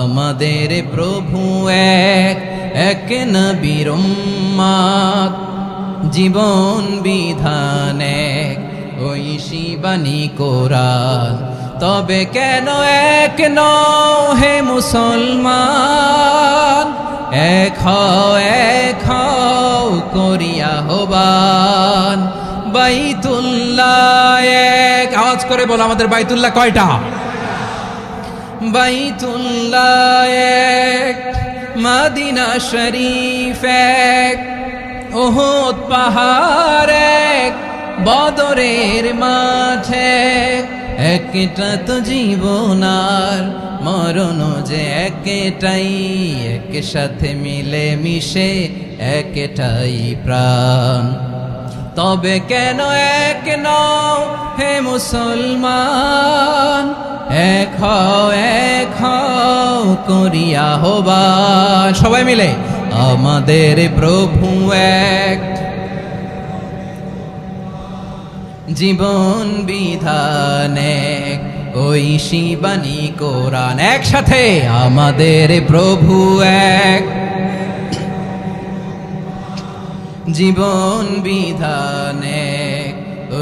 আমাদের প্রভু এক, এক নবীর উম্মত, জীবন বিধান এক, ঐশী বাণী কোরআন। তবে কেন এক নও হে মুসলমান, এক হও করিয়া আহ্বান। বাইতুল্লাহ এক, আওয়াজ করে বলো আমাদের বাইতুল্লাহ কয়টা? বাইতুল্লাহ এক, মদিনা শরীফ এক, উহুদ পাহাড় এক, বদরের মাঠে একটা তো জীবন আর মরণ যে একটাই, এক সাথে মিলে মিশে একটাই প্রাণ। তবে কেন এক নও হে মুসলমান, এক হও করিয়া আহ্বান। সবাই মিলে আমাদের প্রভু এক, জীবন বিধান এক, ঐশী বাণী কোরআন। একসাথে আমাদের প্রভু এক, জীবন বিধান এক,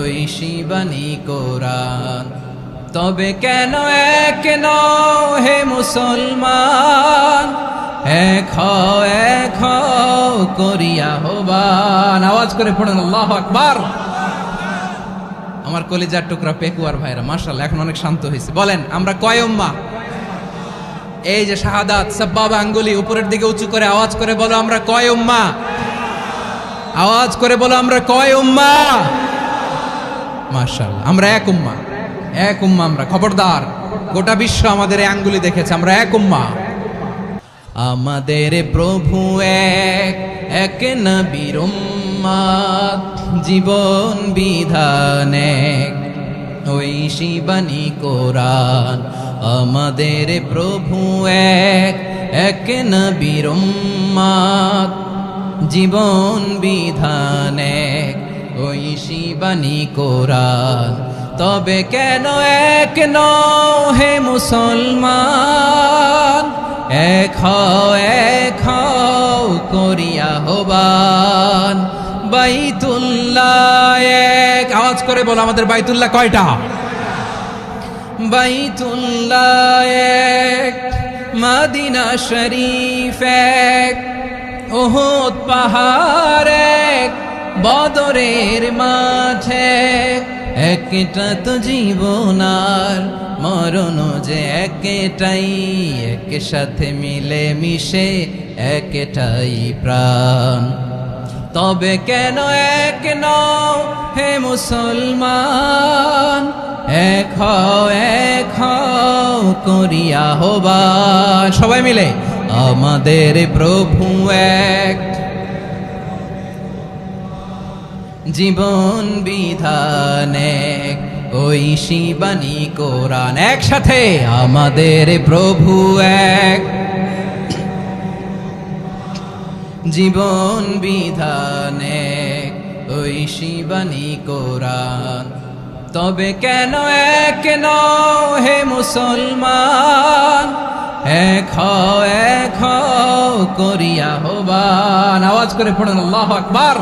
ঐশী বাণী কোরআন। তবে কেন এক নও হে মুসলমান, এক হও করিয়া আহ্বান। আওয়াজ করে পড়েন আল্লাহু আকবার। আমার কলিজার টুকরা পেকুয়ার ভাইরা মাশাআল্লাহ এখন অনেক শান্ত হয়েছে। বলেন আমরা কয় উম্মাহ? এই যে শাহাদাত সাব্বাবা আঙ্গুলি উপরের দিকে উঁচু করে আওয়াজ করে বলো আমরা কয় উম্মাহ? আওয়াজ করে বলো আমরা কয় উম্মাহ? মাশাআল্লাহ আমরা এক উম্মাহ, এক উম্মাহ আমরা। খবরদার, গোটা বিশ্ব আমাদের এই আঙ্গুলি দেখেছে, আমরা এক উম্মাহ। আমাদের প্রভু এক, এক নবীর উম্মত, জীবন বিধান এক, ঐশী বাণী কোরআন। আমাদের প্রভু এক, এক নবীর উম্মত, জীবন বিধান এক, ঐশী বাণী কোরআন। তবে কেন এক নও হে মুসলমান, এক হও করিয়া আহ্বান। বাইতুল্লাহ এক, আওয়াজ করে বলো আমাদের বাইতুল্লাহ কয়টা? বাইতুল্লাহ এক, মদিনা শরীফ এক, উহুদ পাহাড় এক, বদরের মাঠে একটা তো জীবন আর মরণ যে একটাই, এক সাথে মিলে মিশে একটাই প্রাণ। তবে কেন এক নও হে মুসলমান, এক হও করিয়া আহ্বান। সবাই মিলে আমাদের প্রভু এক, জীবন বিধান এক, ঐশী বাণী কোরআন। একসাথে আমাদের প্রভু এক, জীবন বিধান এক, ঐশী বাণী কোরআন। তবে কেন এক নও হে মুসলমান, এক হও করিয়া আহ্বান। আওয়াজ করে পড়ুন আল্লাহু আকবার।